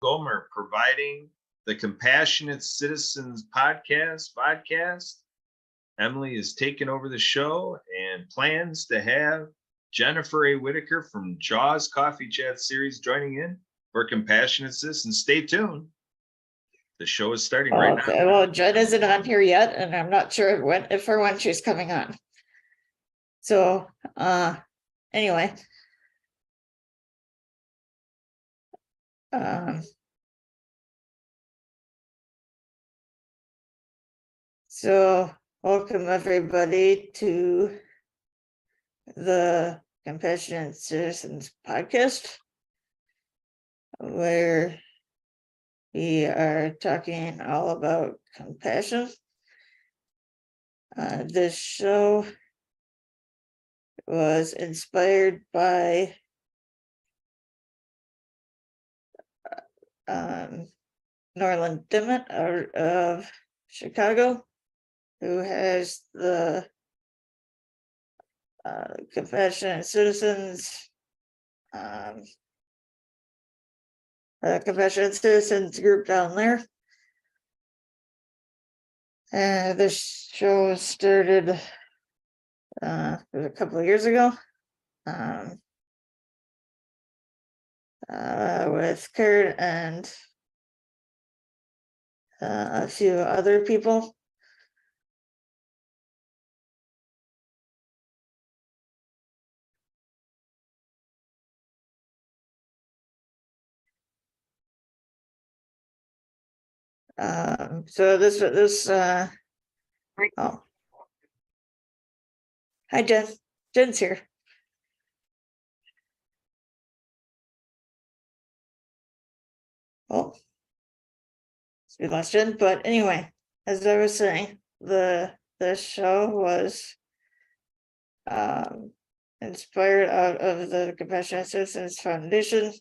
Gomer providing the Compassionate Citizens podcast. Emily is taking over the show and plans to have Jennifer A. Whitaker from Jaws Coffee Chat series joining in for Compassionate Citizens. Stay tuned. The show is starting right now. Okay, well, Jen isn't on here yet, and I'm not sure when she's coming on. So, anyway. So welcome everybody to the Compassionate Citizens podcast, where we are talking all about compassion. This show was inspired by Norland Dimmitt out of Chicago, who has the Compassionate Citizens Compassionate Citizens group down there. And this show started a couple of years ago with Kurt and a few other people. So this oh, hi Jen. Jen's here. Oh, we lost Jen, but anyway, as I was saying, the show was inspired out of the Compassionate Citizens Foundation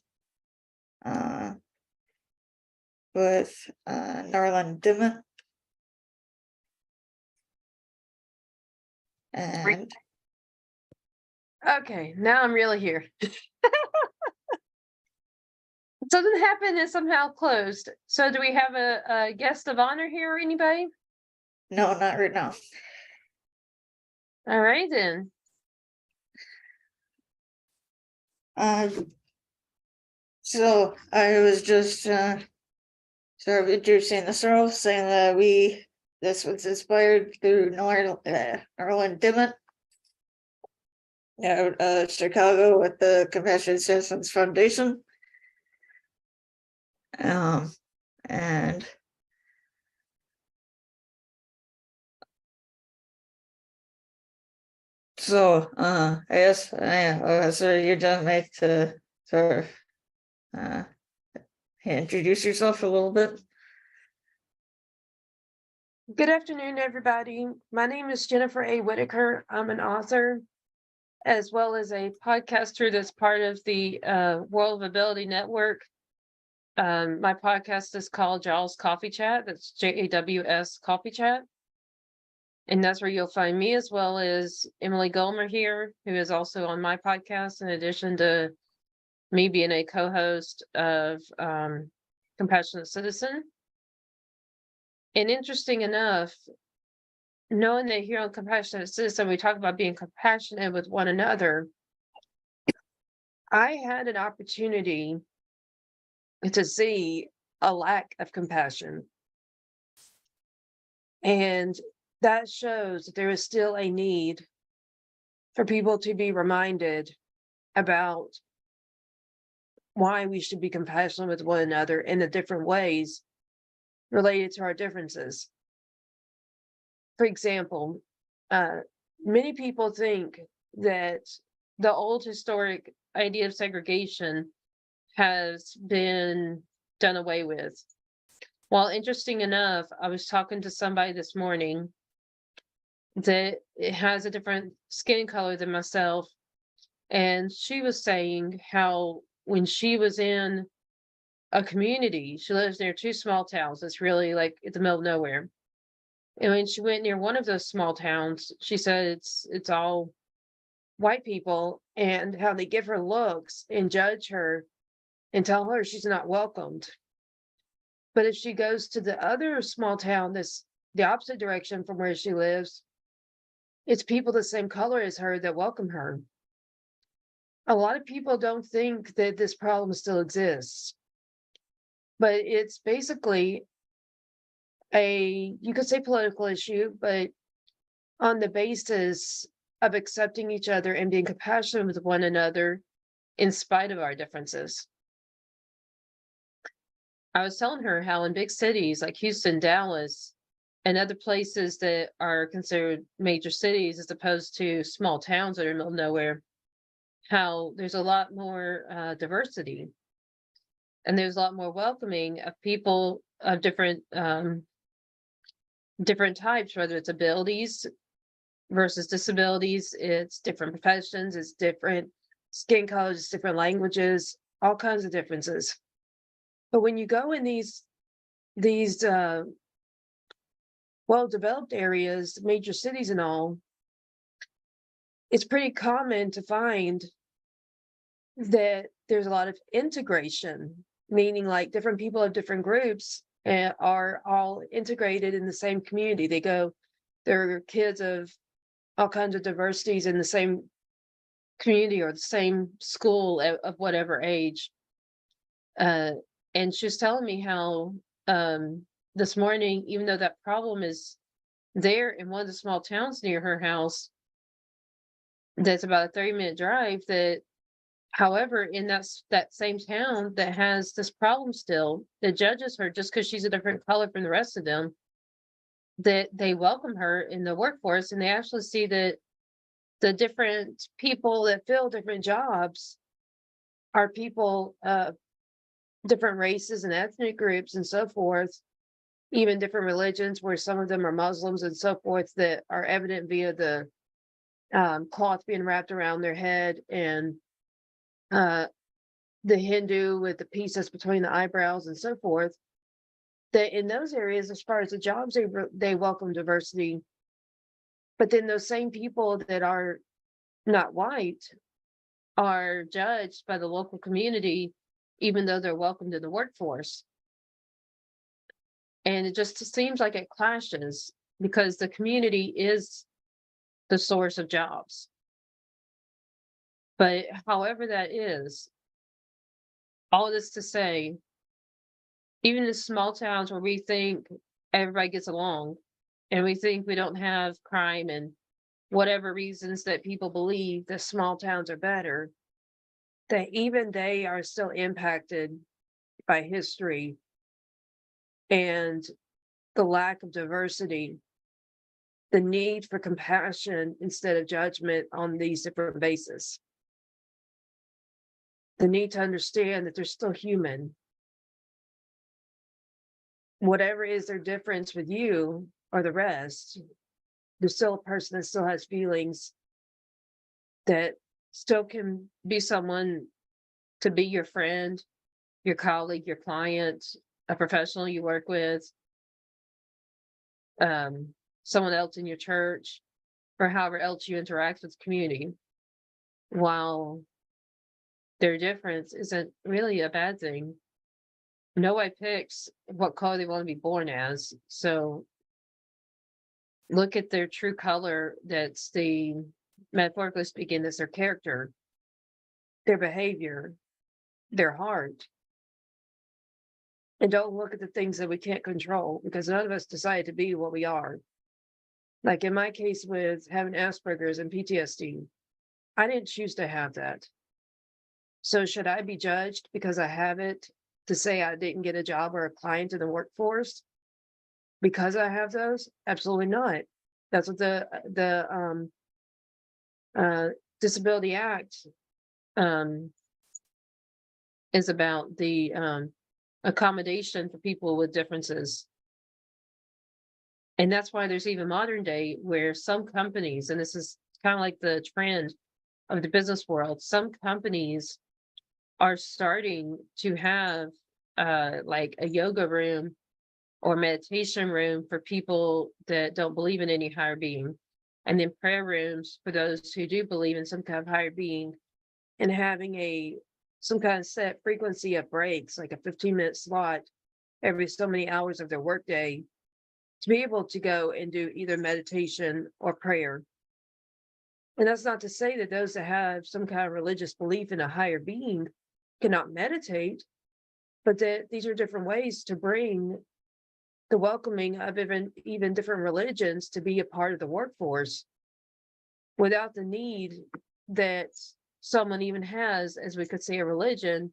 with Norland Dimmitt. And okay, now I'm really here. Something happened and somehow closed. So do we have a guest of honor here or anybody? no, not right now. All right then. So I was just sort of introducing the show, saying that this was inspired through Norland Dimmitt out of Chicago with the Compassionate Citizens Foundation. And so I guess so you're done, Mike, to sort of introduce yourself a little bit. Good afternoon, everybody. My name is Jennifer A. Whitaker. I'm an author as well as a podcaster that's part of the World of Ability Network. My podcast is called Jaws Coffee Chat. That's JAWS Coffee Chat. And that's where you'll find me, as well as Emily Gomer here, who is also on my podcast, in addition to me being a co-host of Compassionate Citizen. And interesting enough, knowing that here on Compassionate Citizen, we talk about being compassionate with one another, I had an opportunity to see a lack of compassion. And that shows that there is still a need for people to be reminded about why we should be compassionate with one another in the different ways related to our differences. For example, many people think that the old historic idea of segregation has been done away with. Well, interesting enough, I was talking to somebody this morning that it has a different skin color than myself, and she was saying how when she was in a community, she lives near two small towns. It's really like in the middle of nowhere. And when she went near one of those small towns, she said it's all white people, and how they give her looks and judge her and tell her she's not welcomed. But if she goes to the other small town that's the opposite direction from where she lives, it's people the same color as her that welcome her. A lot of people don't think that this problem still exists, but it's basically you could say political issue, but on the basis of accepting each other and being compassionate with one another in spite of our differences. I was telling her how in big cities like Houston, Dallas, and other places that are considered major cities as opposed to small towns that are in the middle of nowhere, how there's a lot more diversity, and there's a lot more welcoming of people of different types, whether it's abilities versus disabilities, it's different professions, it's different skin colors, it's different languages, all kinds of differences. But when you go in these well-developed areas, major cities and all, it's pretty common to find that there's a lot of integration, meaning like different people of different groups are all integrated in the same community. They're kids of all kinds of diversities in the same community or the same school of whatever age. And she was telling me how this morning, even though that problem is there in one of the small towns near her house, that's about a 30-minute drive, that however, in that same town that has this problem still, that judges her just because she's a different color from the rest of them, that they welcome her in the workforce, and they actually see that the different people that fill different jobs are people of different races and ethnic groups and so forth, even different religions, where some of them are Muslims and so forth, that are evident via the cloth being wrapped around their head, and the Hindu with the pieces between the eyebrows and so forth. That in those areas, as far as the jobs, they welcome diversity. But then those same people that are not white are judged by the local community, even though they're welcomed in the workforce. And it just seems like it clashes because the community is the source of jobs. But however that is, all this to say, even in small towns where we think everybody gets along and we think we don't have crime and whatever reasons that people believe that small towns are better, that even they are still impacted by history and the lack of diversity, the need for compassion instead of judgment on these different bases. The need to understand that they're still human. Whatever is their difference with you or the rest, there's still a person that still has feelings, that still can be someone to be your friend, your colleague, your client, a professional you work with, someone else in your church, or however else you interact with the community. While their difference isn't really a bad thing. Nobody picks what color they want to be born as. So look at their true color. That's metaphorically speaking, that's their character, their behavior, their heart. And don't look at the things that we can't control, because none of us decide to be what we are. Like in my case with having Asperger's and PTSD, I didn't choose to have that. So should I be judged because I have it to say I didn't get a job or a client in the workforce because I have those? Absolutely not. That's what the Disability Act is about, the accommodation for people with differences. And that's why there's even modern day where some companies, and this is kind of like the trend of the business world, some companies are starting to have like a yoga room or meditation room for people that don't believe in any higher being, and then prayer rooms for those who do believe in some kind of higher being, and having some kind of set frequency of breaks, like a 15-minute slot every so many hours of their workday to be able to go and do either meditation or prayer. And that's not to say that those that have some kind of religious belief in a higher being cannot meditate, but that these are different ways to bring the welcoming of even different religions to be a part of the workforce without the need that someone even has, as we could say, a religion,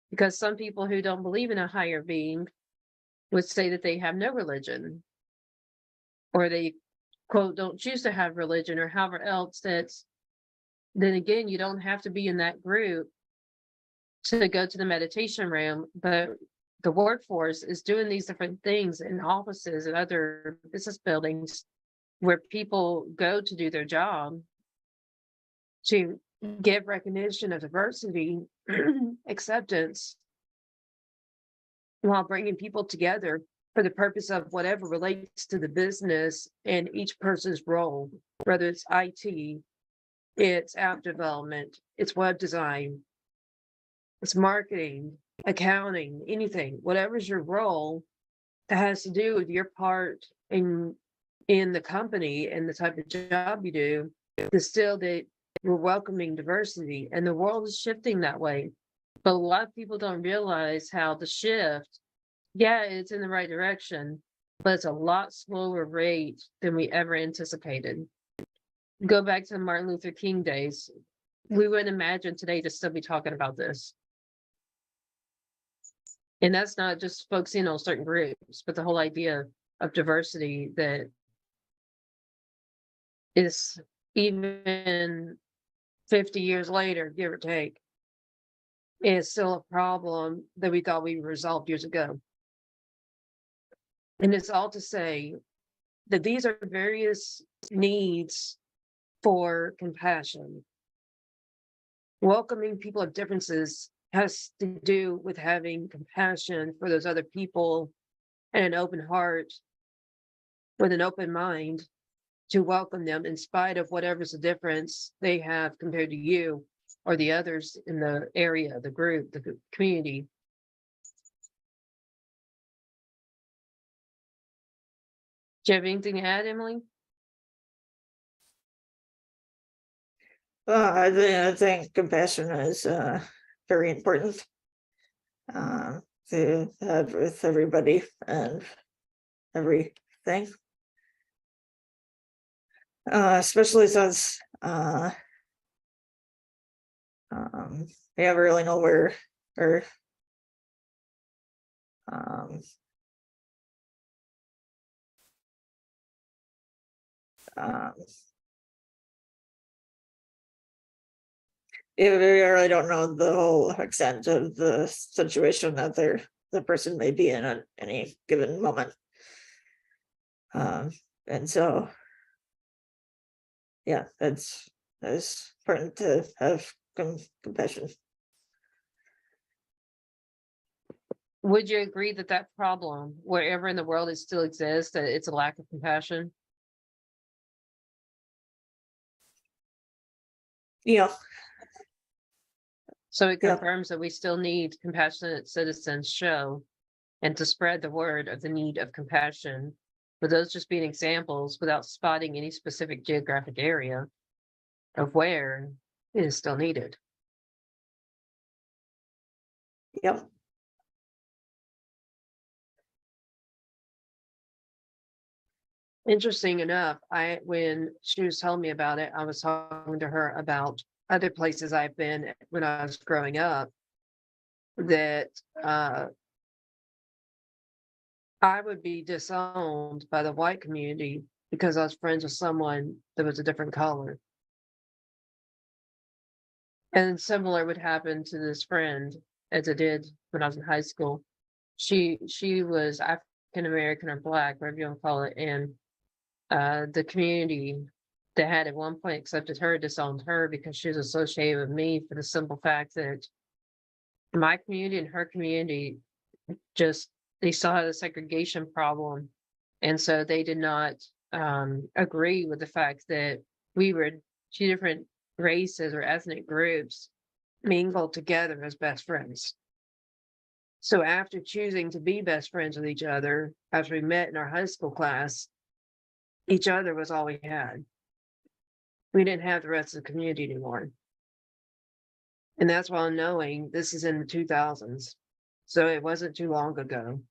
because some people who don't believe in a higher being would say that they have no religion, or they, quote, don't choose to have religion, or however else. That's, then again, you don't have to be in that group to go to the meditation room, but the workforce is doing these different things in offices and other business buildings where people go to do their job to give recognition of diversity, acceptance, while bringing people together for the purpose of whatever relates to the business and each person's role, whether it's IT, it's app development, it's web design, it's marketing, accounting, anything, whatever's your role that has to do with your part in the company and the type of job you do, is still that we're welcoming diversity, and the world is shifting that way. But a lot of people don't realize how the shift, yeah, it's in the right direction, but it's a lot slower rate than we ever anticipated. Go back to the Martin Luther King days. We wouldn't imagine today to still be talking about this. And that's not just focusing on certain groups, but the whole idea of diversity that is, even 50 years later, give or take, is still a problem that we thought we resolved years ago. And it's all to say that these are various needs for compassion. Welcoming people of differences has to do with having compassion for those other people and an open heart with an open mind to welcome them in spite of whatever's the difference they have compared to you or the others in the area, the group, the community. Do you have anything to add, Emily? I think compassion is very important to have with everybody and everything. Especially since we never really know where or we really don't know the whole extent of the situation that the person may be in at any given moment. And so, yeah, it's important to have compassion. Would you agree that that problem, wherever in the world it still exists, that it's a lack of compassion? Yeah. So it Yeah. confirms that we still need compassionate citizens show and to spread the word of the need of compassion, but those just being examples without spotting any specific geographic area of where it is still needed. Yep. Interesting enough, when she was telling me about it, I was talking to her about other places I've been when I was growing up that I would be disowned by the white community because I was friends with someone that was a different color. And similar would happen to this friend as it did when I was in high school. She was African American or Black, whatever you want to call it, and the community that had at one point accepted her disowned her because she was associated with me for the simple fact that my community and her community just, they still had a segregation problem. And so they did not agree with the fact that we were two different races or ethnic groups mingled together as best friends. So after choosing to be best friends with each other, after we met in our high school class, each other was all we had. We didn't have the rest of the community anymore. And that's while knowing this is in the 2000s. So it wasn't too long ago.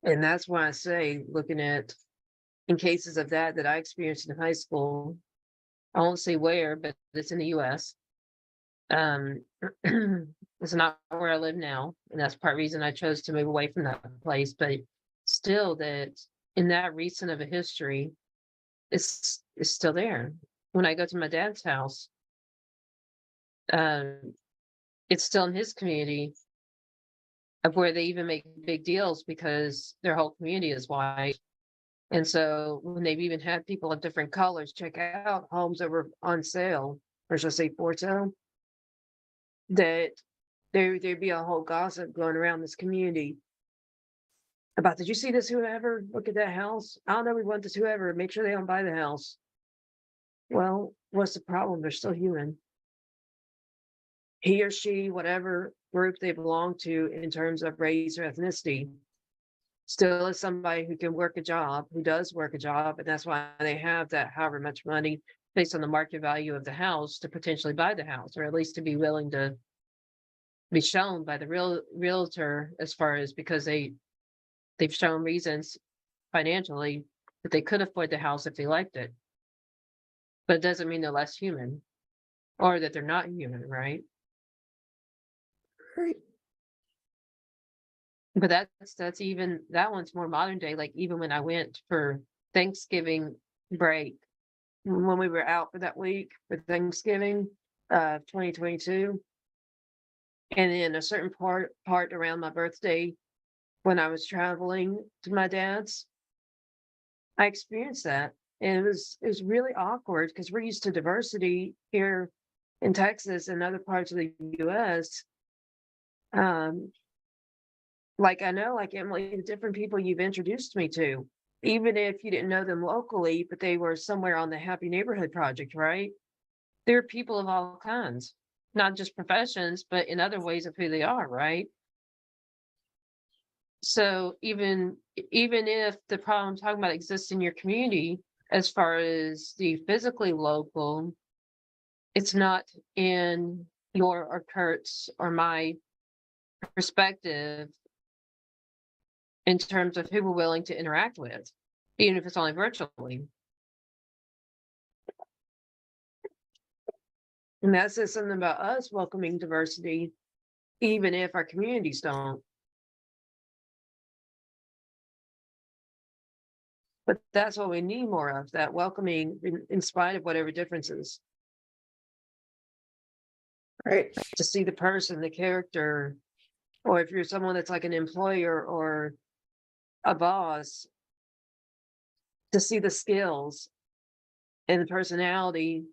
And that's why I say, looking at in cases of that I experienced in high school, I won't say where, but it's in the US. It's not where I live now, and that's part reason I chose to move away from that place. But still, that in that recent of a history, it's still there. When I go to my dad's house, um, it's still in his community of where they even make big deals because their whole community is white. And so when they've even had people of different colors check out homes that were on sale, or should I say for sale, that there'd be a whole gossip going around this community about, did you see this whoever? Look at that house. I don't know, we want this whoever, make sure they don't buy the house. Well, what's the problem? They're still human. He or she, whatever group they belong to in terms of race or ethnicity, still is somebody who can work a job, who does work a job, and that's why they have that however much money based on the market value of the house to potentially buy the house, or at least to be willing to be shown by the realtor, as far as because they've shown reasons financially that they could afford the house if they liked it. But it doesn't mean they're less human or that they're not human, right? Right. But that's even that one's more modern day. Like even when I went for Thanksgiving break, when we were out for that week for Thanksgiving 2022, and in a certain part around my birthday when I was traveling to my dad's, I experienced that. And it was really awkward because we're used to diversity here in Texas and other parts of the US. Like I know, like Emily, the different people you've introduced me to, even if you didn't know them locally, but they were somewhere on the Happy Neighborhood Project, right? They're people of all kinds, not just professions, but in other ways of who they are, right? So even if the problem I'm talking about exists in your community, as far as the physically local, it's not in your or Kurt's or my perspective in terms of who we're willing to interact with, even if it's only virtually. And that says something about us welcoming diversity, even if our communities don't. But that's what we need more of, that welcoming in spite of whatever differences, Right. to see the person, the character, or if you're someone that's like an employer or a boss, to see the skills and the personality,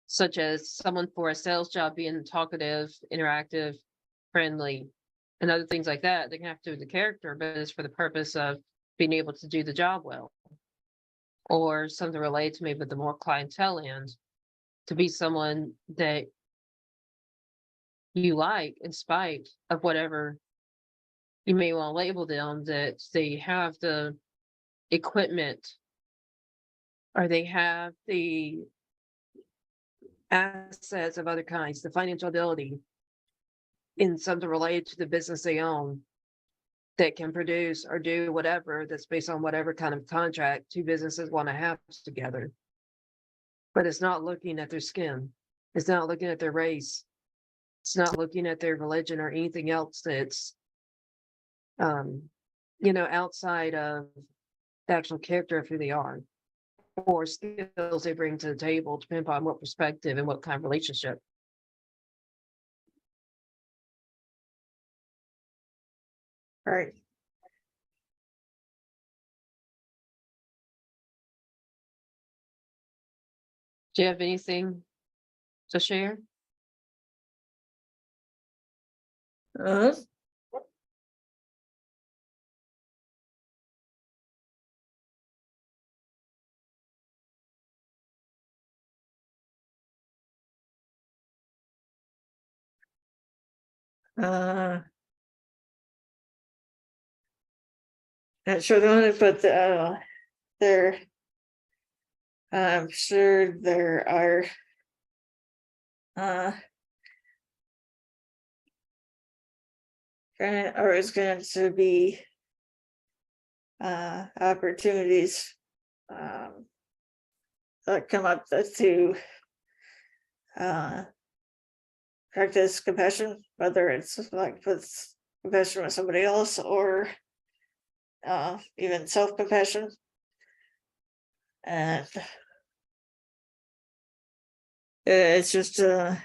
such as someone for a sales job being talkative, interactive, friendly, and other things like that. They can have to do with the character, but it's for the purpose of being able to do the job well. Or something related to maybe the more clientele end, to be someone that you like in spite of whatever you may want to label them, that they have the equipment or they have the assets of other kinds, the financial ability in something related to the business they own, that can produce or do whatever that's based on whatever kind of contract two businesses want to have together. But it's not looking at their skin. It's not looking at their race. It's not looking at their religion or anything else that's, outside of the actual character of who they are or skills they bring to the table, depending upon what perspective and what kind of relationship. Right. Do you have anything to share? Uh, Uh. Not sure the one, but there. I'm sure there are. Always going to be. Opportunities. That come up to. Practice compassion, whether it's like with compassion with somebody else or. Even self-compassion. And. It's just for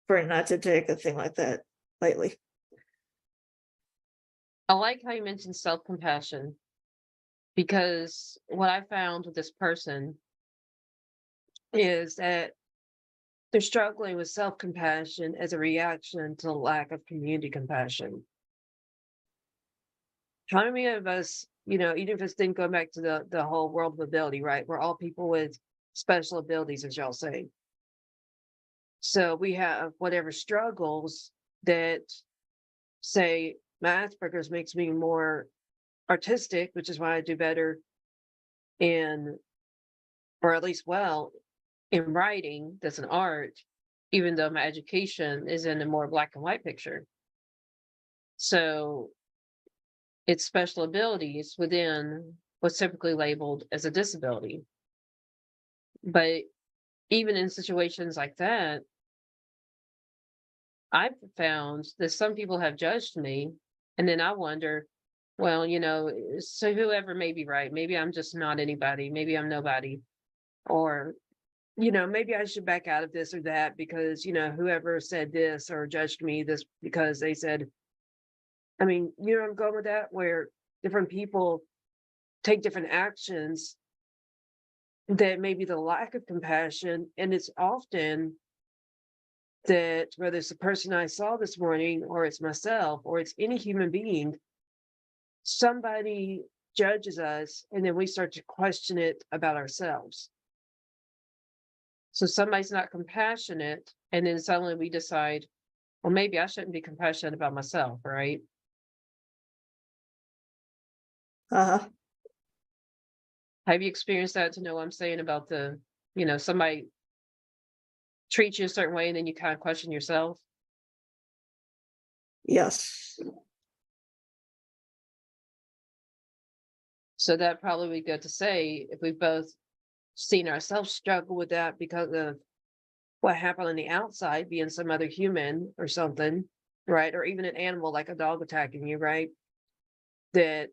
not to take a thing like that lightly. I like how you mentioned self-compassion. Because what I found with this person is that they're struggling with self-compassion as a reaction to the lack of community compassion. How many of us, even if it's then going back to the whole world of ability, right? We're all people with special abilities, as y'all say. So we have whatever struggles that, say, my Asperger's makes me more artistic, which is why I do better in, or at least well, in writing. That's an art, even though my education is in a more black and white picture. So it's special abilities within what's typically labeled as a disability. But even in situations like that, I've found that some people have judged me, and then I wonder, well, so whoever may be right, maybe I'm just not anybody, maybe I'm nobody, or maybe I should back out of this or that because, whoever said this or judged me this because they said, I'm going with that, where different people take different actions that maybe the lack of compassion. And it's often that whether it's the person I saw this morning or it's myself or it's any human being, somebody judges us and then we start to question it about ourselves. So somebody's not compassionate, and then suddenly we decide, well, maybe I shouldn't be compassionate about myself, right? Uh-huh. Have you experienced that to know what I'm saying about somebody treats you a certain way and then you kind of question yourself? Yes. So that probably would be good to say if we've both seen ourselves struggle with that because of what happened on the outside, being some other human or something, right? Or even an animal like a dog attacking you, right? That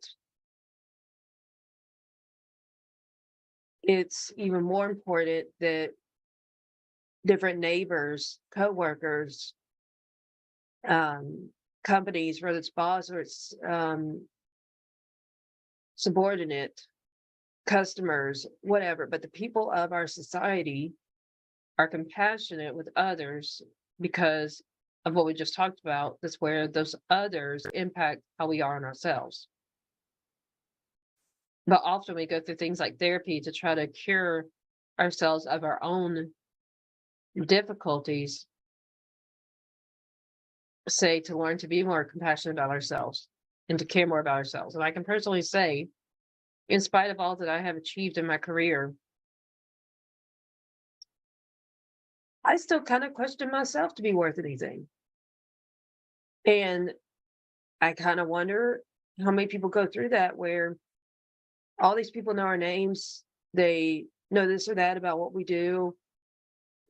it's even more important that different neighbors, co-workers, companies, whether it's boss or it's subordinate, customers, whatever, but the people of our society are compassionate with others because of what we just talked about. That's where those others impact how we are in ourselves. But often we go through things like therapy to try to cure ourselves of our own difficulties, say, to learn to be more compassionate about ourselves and to care more about ourselves. And I can personally say, in spite of all that I have achieved in my career, I still kind of question myself to be worth anything. And I kind of wonder how many people go through that, where all these people know our names, they know this or that about what we do.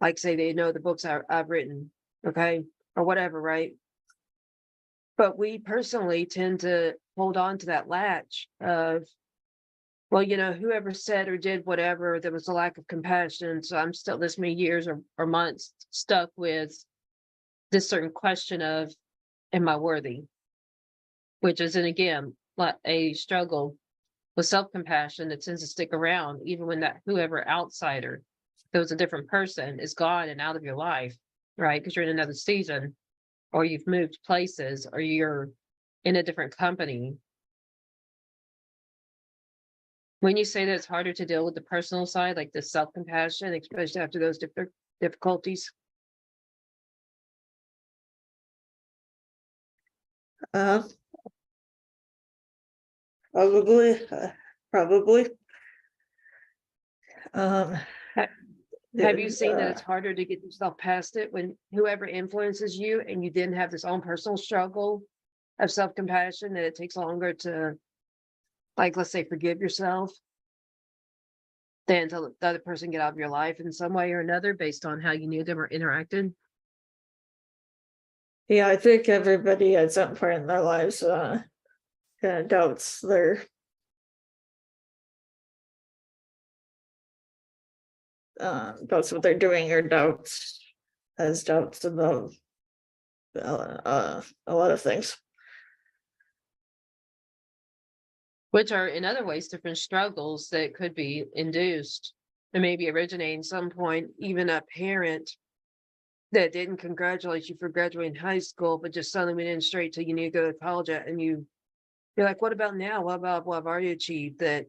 Like, say, they know the books I've written, okay, or whatever, right? But we personally tend to hold on to that latch of, well, whoever said or did whatever, there was a lack of compassion. So I'm still this many years or months stuck with this certain question of, am I worthy? Which is, and again, like a struggle with self-compassion that tends to stick around, even when that whoever outsider, that was a different person, is gone and out of your life, right? Because you're in another season, or you've moved places, or you're in a different company. When you say that it's harder to deal with the personal side, like the self-compassion, especially after those different difficulties. Uh, probably. Um. Have you seen that uh, it's harder to get yourself past it when whoever influences you and you didn't have this own personal struggle of self-compassion, that it takes longer to, like, let's say, forgive yourself than to let the other person get out of your life in some way or another based on how you knew them or interacted? Yeah, I think everybody at some point in their lives, kind of doubts their doubts what they're doing, or has doubts about a lot of things. Which are in other ways different struggles that could be induced and maybe originating some point, even a parent that didn't congratulate you for graduating high school, but just suddenly went in straight to you need to go to college and you're like, what about now? What about what I've already achieved? That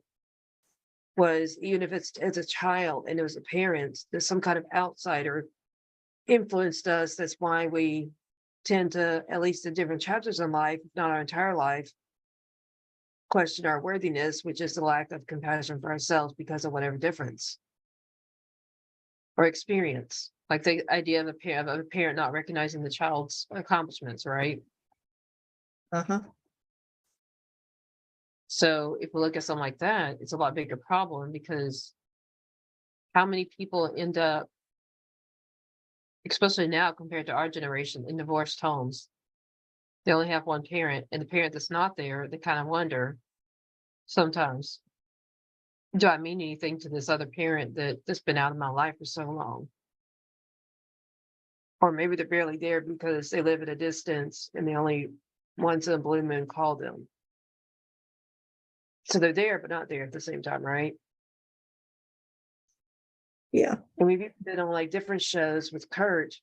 was, even if it's as a child and it was a parent, there's some kind of outsider influenced us. That's why we tend to, at least in different chapters in life, if not our entire life, question our worthiness, which is the lack of compassion for ourselves because of whatever difference or experience. Like the idea of a parent not recognizing the child's accomplishments, right? Uh-huh. So if we look at something like that, it's a lot bigger problem, because how many people end up, especially now compared to our generation, in divorced homes? They only have one parent, and the parent that's not there, they kind of wonder sometimes, do I mean anything to this other parent that's been out of my life for so long? Or maybe they're barely there because they live at a distance and the only once in a blue moon call them. So they're there, but not there at the same time, right? Yeah. And we've been on like different shows with Kurt,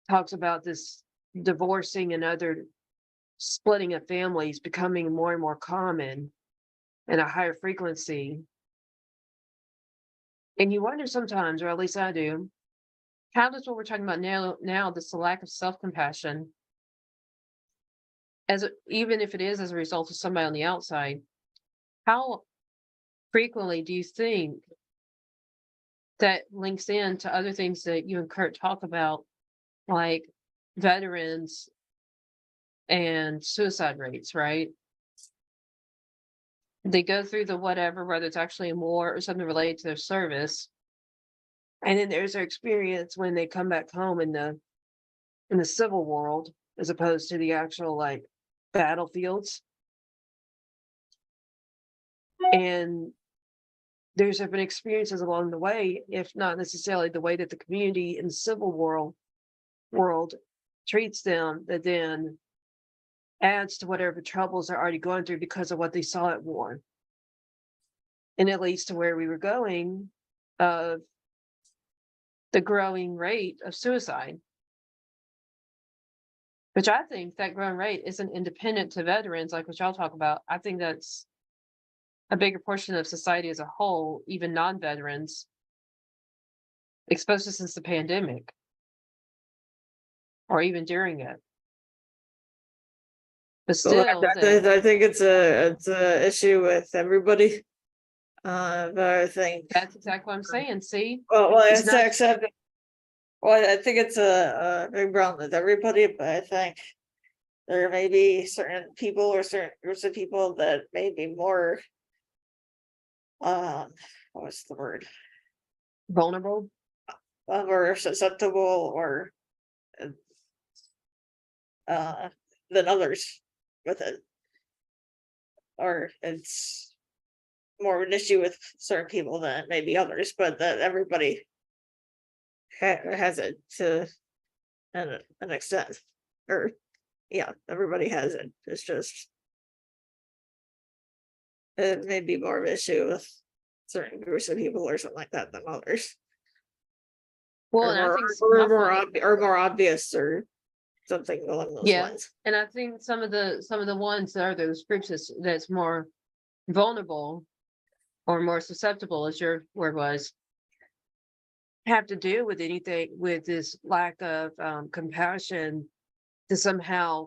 talks about this divorcing and other splitting of families becoming more and more common and a higher frequency. And you wonder sometimes, or at least I do, how does what we're talking about now this lack of self-compassion, even if it is as a result of somebody on the outside, how frequently do you think that links in to other things that you and Kurt talk about, like veterans and suicide rates, right? They go through the whatever, whether it's actually a war or something related to their service. And then there's their experience when they come back home in the civil world, as opposed to the actual like battlefields. And there's been experiences along the way, if not necessarily the way that the community in the civil world treats them, that then adds to whatever troubles they're already going through because of what they saw at war. And it leads to where we were going, of the growing rate of suicide. Which I think that growing rate isn't independent to veterans, like what y'all talk about. I think that's a bigger portion of society as a whole, even non-veterans, especially since the pandemic, or even during it. But Well, still, I think it's a issue with everybody. But I think, that's exactly what I'm saying. See, well, it's it's not. accepted. Well, I think it's a big problem with everybody, but I think there may be certain people or certain groups of people that may be more, what's the word? Vulnerable. More susceptible or than others with it. Or it's more of an issue with certain people than maybe others, but that everybody has it to an extent. Or yeah, everybody has it. It's just it may be more of an issue with certain groups of people or something like that than others. Well, and I think Or more obvious or something along those lines. and I think some of the ones that are those groups that's more vulnerable or more susceptible, as your word was, have to do with anything with this lack of compassion to somehow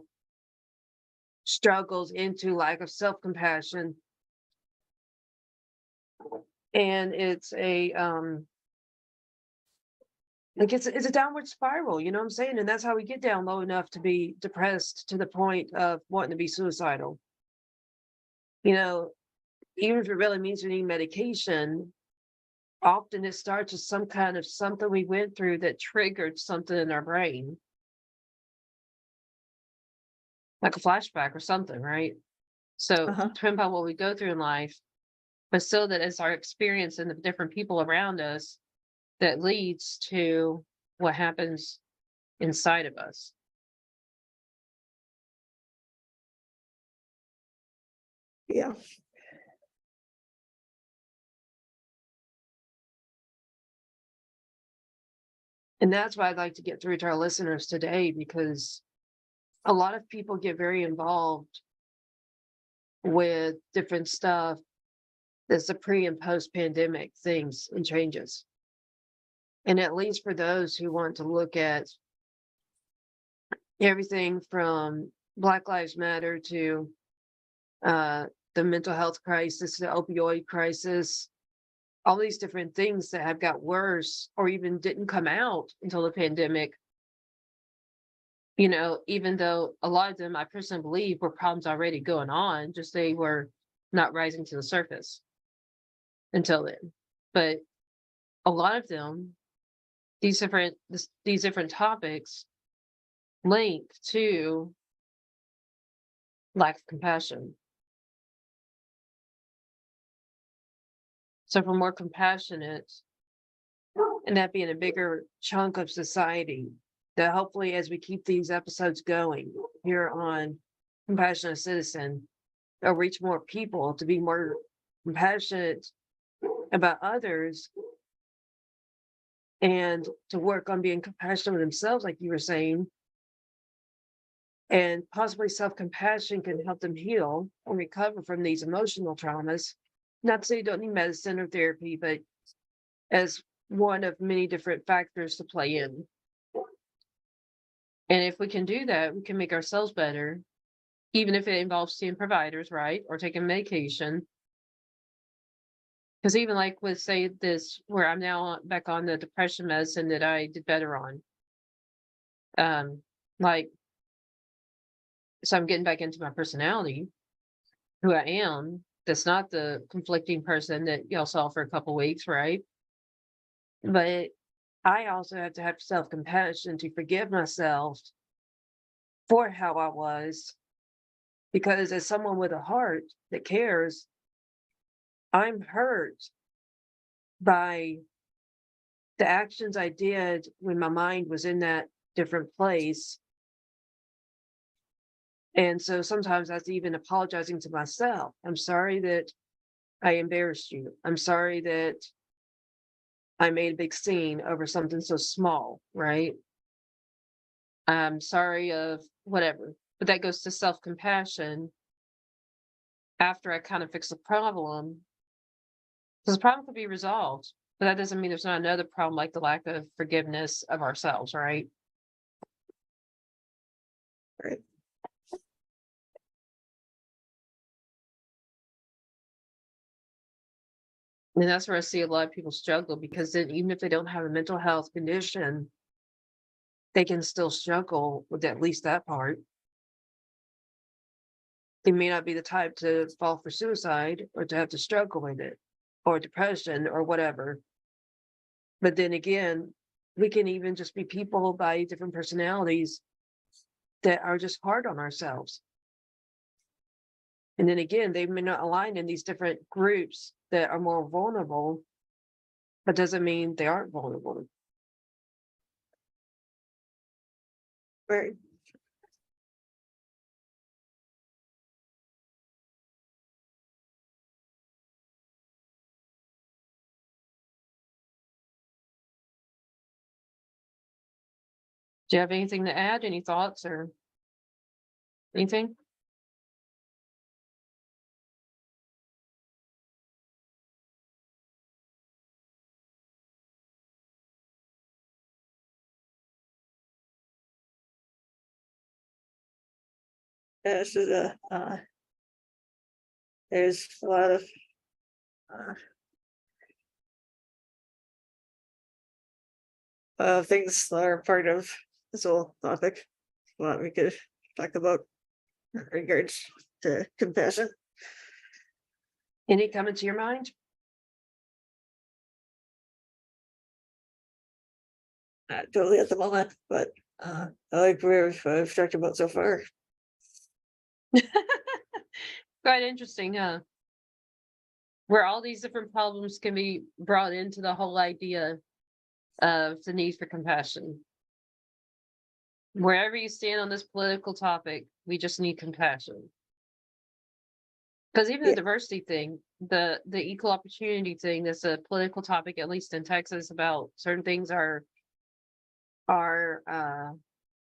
struggles into lack of self-compassion. And it's a like it's a downward spiral, you know what I'm saying? And that's how we get down low enough to be depressed to the point of wanting to be suicidal. You know, even if it really means we need medication, often it starts with some kind of something we went through that triggered something in our brain, like a flashback or something, right? So, Uh-huh. depending upon what we go through in life, but still that it's our experience and the different people around us that leads to what happens inside of us. Yeah. And that's why I'd like to get through to our listeners today, because a lot of people get very involved with different stuff that's the pre and post pandemic things and changes. And at least for those who want to look at everything from Black Lives Matter to uh, the mental health crisis, the opioid crisis, all these different things that have got worse or even didn't come out until the pandemic. You know, even though a lot of them, I personally believe, were problems already going on, just they were not rising to the surface until then. But a lot of them, these different topics link to lack of compassion. So if we're more compassionate, and that being a bigger chunk of society, that hopefully as we keep these episodes going here on Compassionate Citizen, they'll reach more people to be more compassionate about others and to work on being compassionate with themselves, like you were saying. And possibly self-compassion can help them heal or recover from these emotional traumas. Not to say you don't need medicine or therapy, but as one of many different factors to play in. And if we can do that, we can make ourselves better, even if it involves seeing providers, right? Or taking medication. Because even like with, say, this, where I'm now back on the depression medicine that I did better on. Like, so I'm getting back into my personality, who I am. That's not the conflicting person that y'all saw for a couple weeks, right? But I also have to have self-compassion to forgive myself for how I was, because as someone with a heart that cares, I'm hurt by the actions I did when my mind was in that different place. And so sometimes that's even apologizing to myself. I'm sorry that I embarrassed you. I'm sorry that I made a big scene over something so small, right? I'm sorry of whatever. But that goes to self-compassion after I kind of fix the problem. Because the problem could be resolved, but that doesn't mean there's not another problem like the lack of forgiveness of ourselves, right? Right. And that's where I see a lot of people struggle, because then even if they don't have a mental health condition, they can still struggle with at least that part. They may not be the type to fall for suicide or to have to struggle with it or depression or whatever. But then again, we can even just be people by different personalities that are just hard on ourselves. And then again, they may not align in these different groups that are more vulnerable, but doesn't mean they aren't vulnerable. Right. Do you have anything to add? Any thoughts or anything? this is there's a lot of things that are part of this whole topic. What we could talk about in regards to compassion. Any coming to your mind? Not totally at the moment, but I like where we've talked about so far. Quite interesting, huh? Where all these different problems can be brought into the whole idea of the need for compassion. Wherever you stand on this political topic, we just need compassion. Because even the Yeah. diversity thing, the equal opportunity thing, that's a political topic, at least in Texas, about certain things our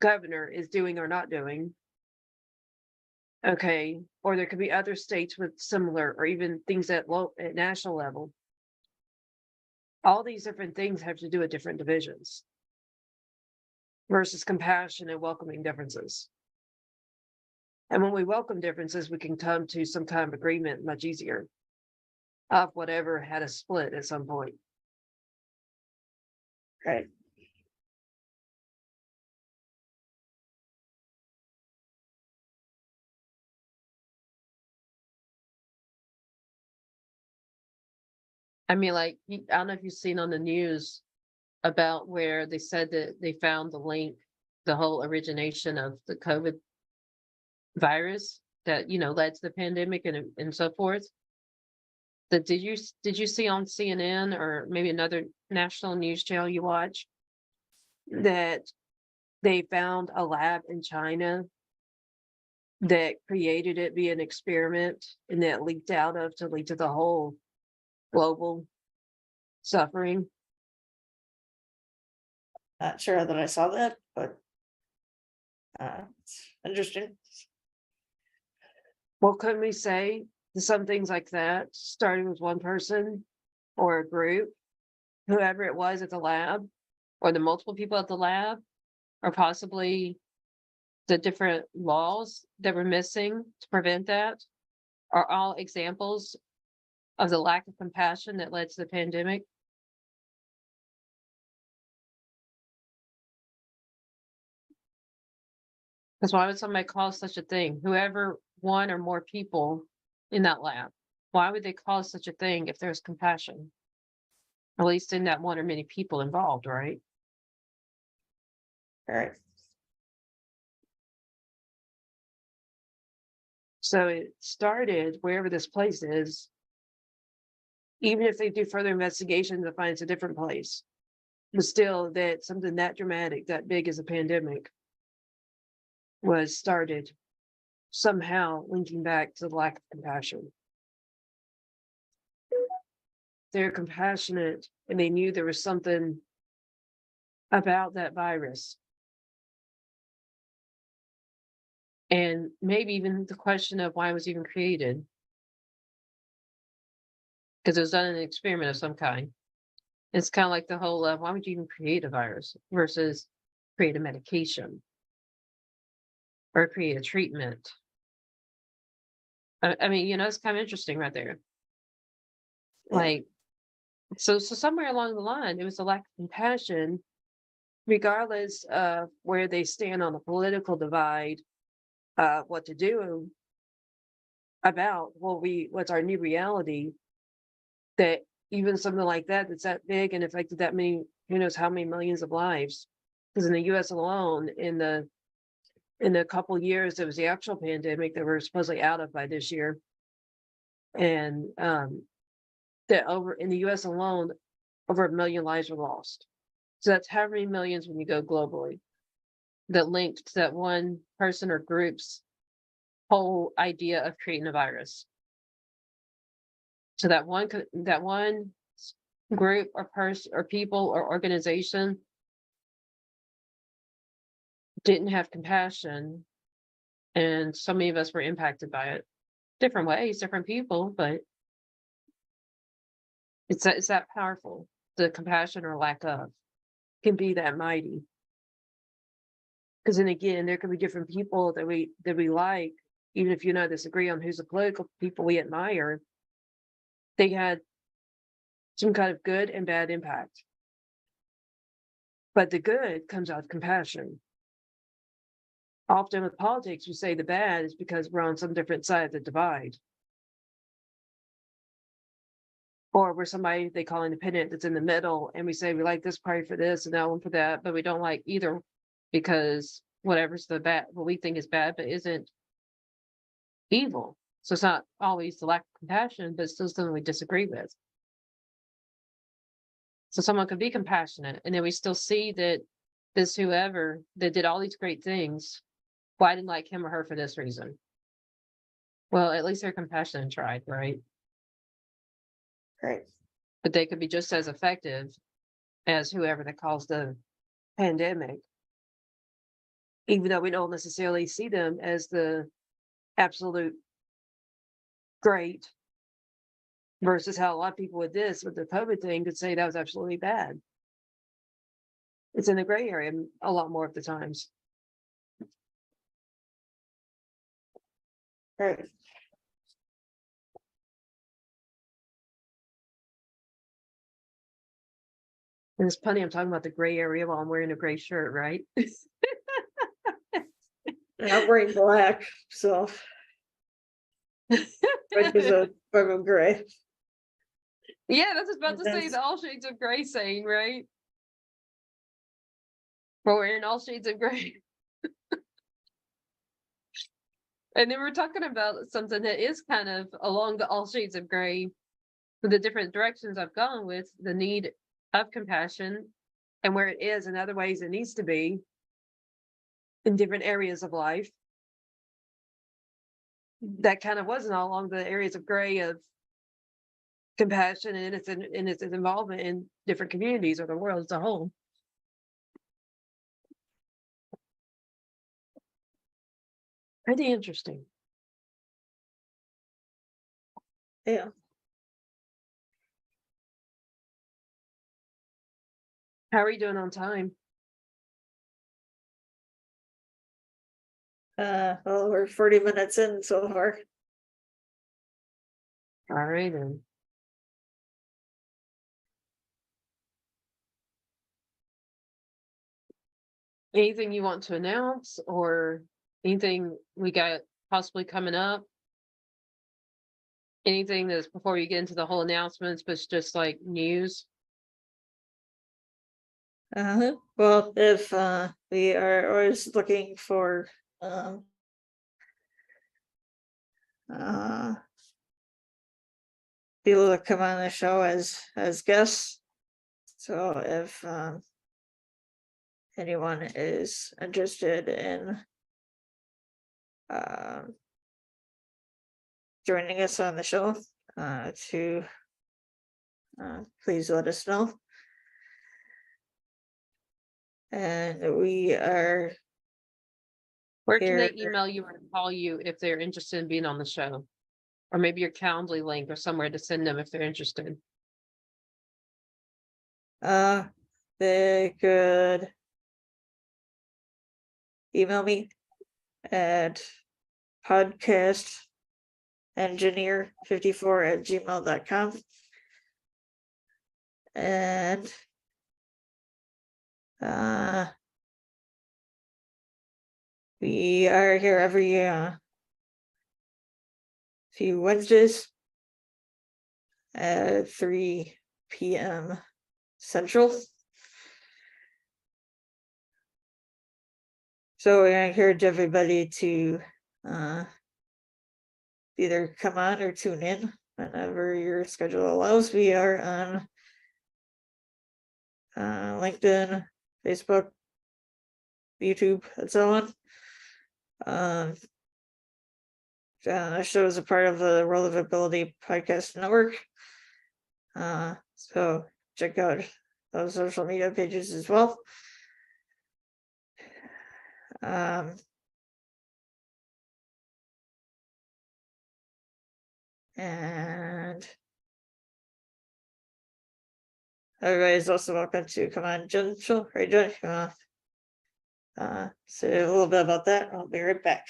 governor is doing or not doing. Okay, or there could be other states with similar, or even things at national level. All these different things have to do with different divisions versus compassion and welcoming differences. And when we welcome differences, we can come to some kind of agreement much easier of whatever had a split at some point. Right. I mean, like, I don't know if you've seen on the news about where they said that they found the link, the whole origination of the COVID virus that, led to the pandemic and so forth. Did you see on CNN or maybe another national news channel you watch that they found a lab in China that created it via an experiment and that leaked out of to lead to the whole global suffering? Not sure that I saw that, but it's interesting. Well, couldn't we say that some things like that started with one person or a group, whoever it was at the lab, or the multiple people at the lab, or possibly the different laws that were missing to prevent that, are all examples of the lack of compassion that led to the pandemic? Because why would somebody cause such a thing? Whoever, one or more people in that lab, why would they cause such a thing if there's compassion? At least in that one or many people involved, right? All right. So it started wherever this place is. Even if they do further investigation to find it's a different place, but still that something that dramatic, that big as a pandemic was started somehow linking back to the lack of compassion. They're compassionate and they knew there was something about that virus. And maybe even the question of why it was even created. Because it was done in an experiment of some kind. It's kind of like the whole why would you even create a virus versus create a medication or create a treatment? I mean, it's kind of interesting right there. Yeah. Like, so somewhere along the line, it was a lack of compassion, regardless of where they stand on the political divide, what to do about what's our new reality, that even something like that's that big and affected that many, who knows how many millions of lives. Because in the US alone, in the couple years, it was the actual pandemic that we're supposedly out of by this year. And that over in the US alone, over 1 million lives were lost. So that's how many millions when you go globally that linked to that one person or group's whole idea of creating a virus. So that one group or person or people or organization didn't have compassion, and so many of us were impacted by it. Different ways, different people, but it's that powerful. The compassion or lack of can be that mighty. Because then again, there could be different people that we like, even if you and I disagree on who's the political people we admire. They had some kind of good and bad impact. But the good comes out of compassion. Often with politics, we say the bad is because we're on some different side of the divide. Or we're somebody they call independent that's in the middle, and we say we like this party for this and that one for that, but we don't like either because whatever's the bad, what we think is bad, but isn't evil. So it's not always the lack of compassion, but it's still something we disagree with. So someone could be compassionate, and then we still see that this whoever that did all these great things, well, I didn't like him or her for this reason. Well, at least they're compassionate and tried, right? Right. But they could be just as effective as whoever that caused the pandemic, even though we don't necessarily see them as the absolute great, versus how a lot of people with the COVID thing could say that was absolutely bad. It's in the gray area a lot more of the times. Right. And it's funny, I'm talking about the gray area while I'm wearing a gray shirt, right? And I'm wearing black, so which is a form of gray. Yeah, that's what I was about to say, That's- the all shades of gray saying, right? We're wearing all shades of gray. And then we're talking about something that is kind of along the all shades of gray, with the different directions I've gone with the need of compassion and where it is in other ways it needs to be in different areas of life. That kind of wasn't all along the areas of gray of compassion and its involvement in different communities or the world as a whole. Pretty interesting. Yeah. How are you doing on time? Well, we're 40 minutes in so far. All right then. Anything you want to announce or anything we got possibly coming up? Anything that's before you get into the whole announcements, but it's just like news? Well, if we are always looking for people to come on the show as guests. So if anyone is interested in joining us on the show, to please let us know. And we are Where can they here. email you or call you if they're interested in being on the show? Or maybe your Calendly link or somewhere to send them if they're interested. They could email me at podcastengineer54@gmail.com. And we are here every few Wednesdays at 3 p.m. Central. So I encourage everybody to either come on or tune in whenever your schedule allows. We are on LinkedIn, Facebook, YouTube, and so on. Our show is a part of the World of Ability Podcast Network. So check out those social media pages as well. And everybody is also welcome to come on, Jen, right, Jen? So a little bit about that. I'll be right back.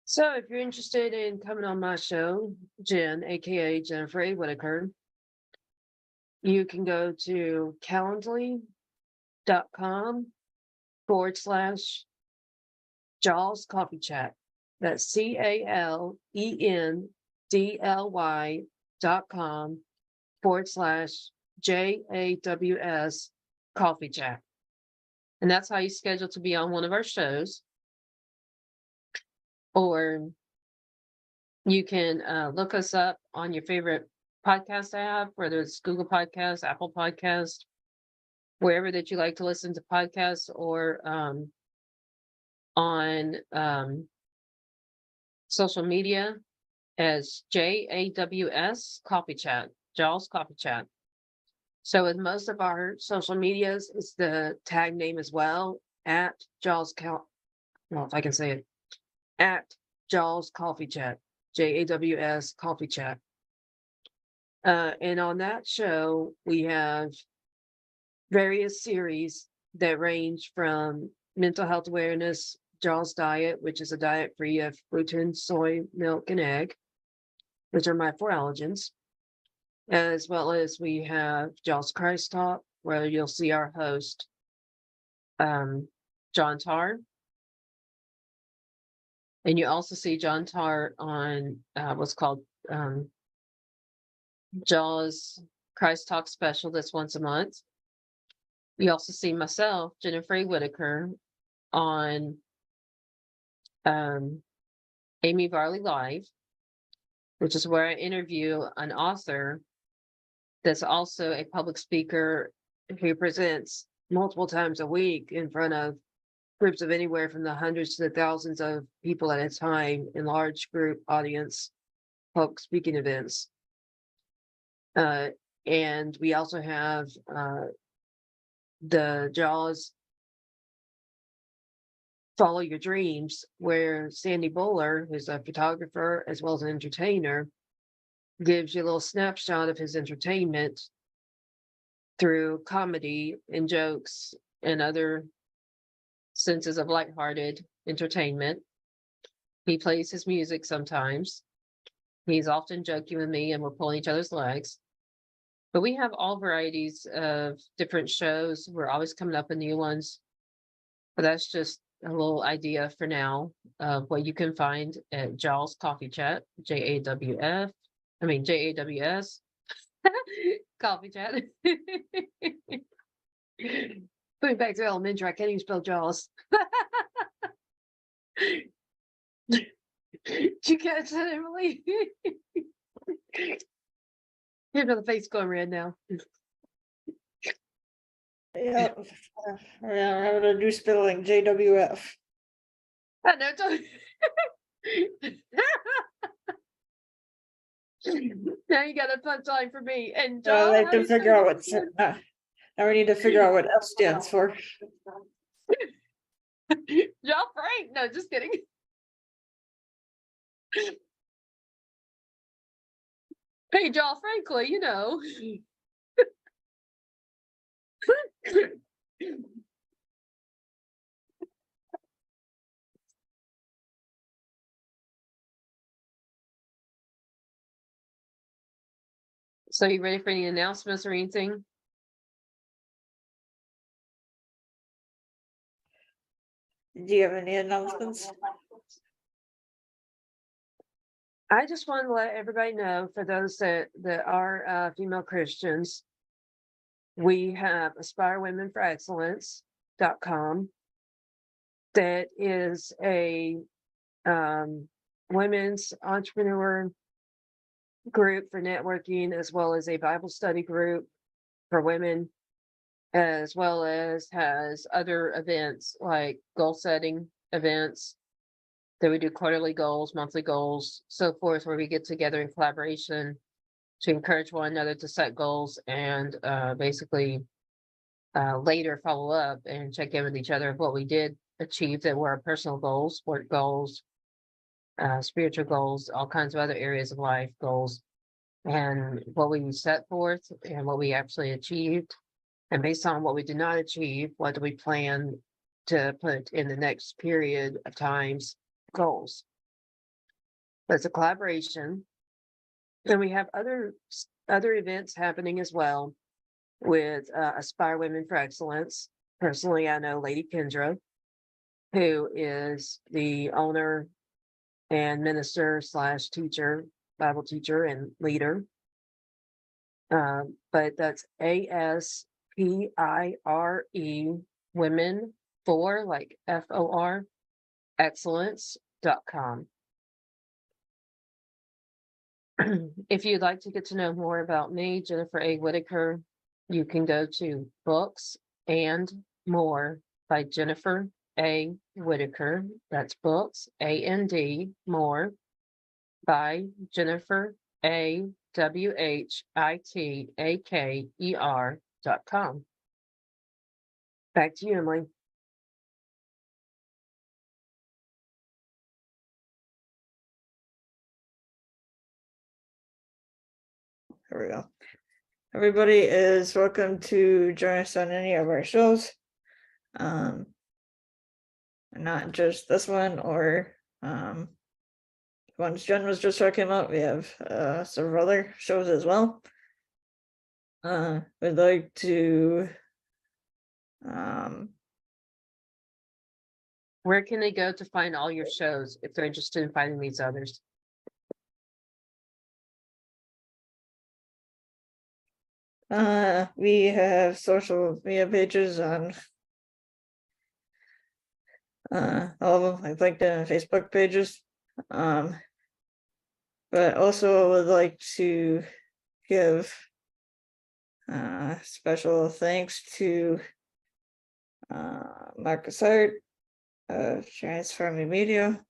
So if you're interested in coming on my show, Jen, aka Jennifer A. Whitaker, you can go to calendly.com/Jaws Coffee Chat. That's CALENDLY.com/JAWS Coffee Chat. And that's how you schedule to be on one of our shows. Or you can look us up on your favorite podcast app, whether it's Google Podcasts, Apple Podcasts, wherever that you like to listen to podcasts, or on social media as JAWS Coffee Chat, Jaws Coffee Chat. So with most of our social medias, it's the tag name as well, at Jaws well, if I can say it, at Jaws Coffee Chat, JAWS Coffee Chat. And on that show, we have various series that range from mental health awareness, Jaws diet, which is a diet free of gluten, soy, milk, and egg, which are my 4 allergens. As well as we have Jaws Christ Talk, where you'll see our host, John Tarr. And you also see John Tarr on what's called Jaws Christ Talk Special, that's once a month. You also see myself, Jennifer A. Whitaker, on Amy Varley Live, which is where I interview an author that's also a public speaker who presents multiple times a week in front of groups of anywhere from the hundreds to the thousands of people at a time in large group audience public speaking events. And we also have the Jaws Follow Your Dreams, where Sandy Bowler, who's a photographer as well as an entertainer, gives you a little snapshot of his entertainment through comedy and jokes and other senses of lighthearted entertainment. He plays his music sometimes. He's often joking with me and we're pulling each other's legs. But we have all varieties of different shows. We're always coming up with new ones. But that's just a little idea for now of what you can find at Jaws Coffee Chat, JAWS Coffee Chat. Going back to elementary, I can't even spell Jaws. Did you catch that, Emily? Here's another face going red now. Yeah, I'm gonna do spelling JWF. I know. Now you got a punchline for me. And I Jaws, have to figure out what's. Now we need to figure out what F stands for. Jaw Frank. No, just kidding. Hey, Jaw Frankly, you know. So you ready for any announcements or anything? Do you have any announcements? I just want to let everybody know, for those that are female Christians, we have AspireWomenForExcellence.com. That is a women's entrepreneur group for networking, as well as a Bible study group for women, as well as has other events like goal setting events that we do, quarterly goals, monthly goals, so forth, where we get together in collaboration to encourage one another to set goals and basically later follow up and check in with each other of what we did achieve that were our personal goals, work goals, spiritual goals, all kinds of other areas of life goals, and what we set forth and what we actually achieved. And based on what we did not achieve, what do we plan to put in the next period of times goals? But it's a collaboration. And we have other events happening as well with Aspire Women for Excellence. Personally, I know Lady Kendra, who is the owner and minister / teacher, Bible teacher and leader. But that's ASPIRE Women for like FOR excellence.com. If you'd like to get to know more about me, Jennifer A. Whitaker, you can go to Books and More by Jennifer A. Whitaker. That's Books, AND More by Jennifer A. WHITAKER.com. Back to you, Emily. There we go. Everybody is welcome to join us on any of our shows. Not just this one or ones Jen was just talking about. We have several other shows as well. We'd like to Where can they go to find all your shows if they're interested in finding these others? we have social media pages on all of them, like LinkedIn and Facebook pages. But also would like to give special thanks to Marcus Hart of Transforming Media,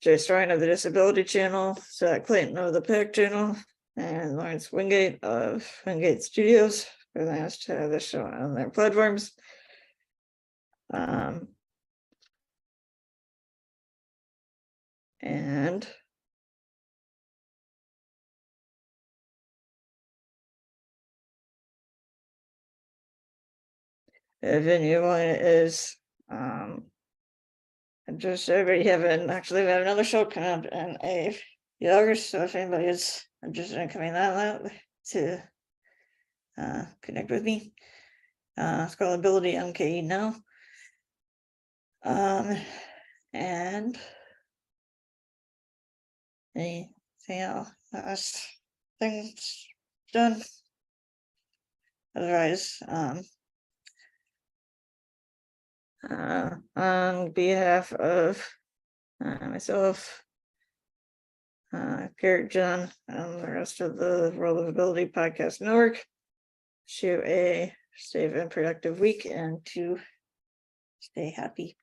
Jay Strine of the Disability Channel, Zach Clayton of the PAC Channel, and Lawrence Wingate of Wingate Studios for the last to have this show on their platforms. And if anyone is interested, we have another show coming up in August, so if anybody is interested in coming out to connect with me, it's called Ability MKE Now. And anything else? Last things done. Otherwise, on behalf of myself, Garrett, John, and the rest of the World of Ability Podcast Network, wish you a safe and productive week and to stay happy.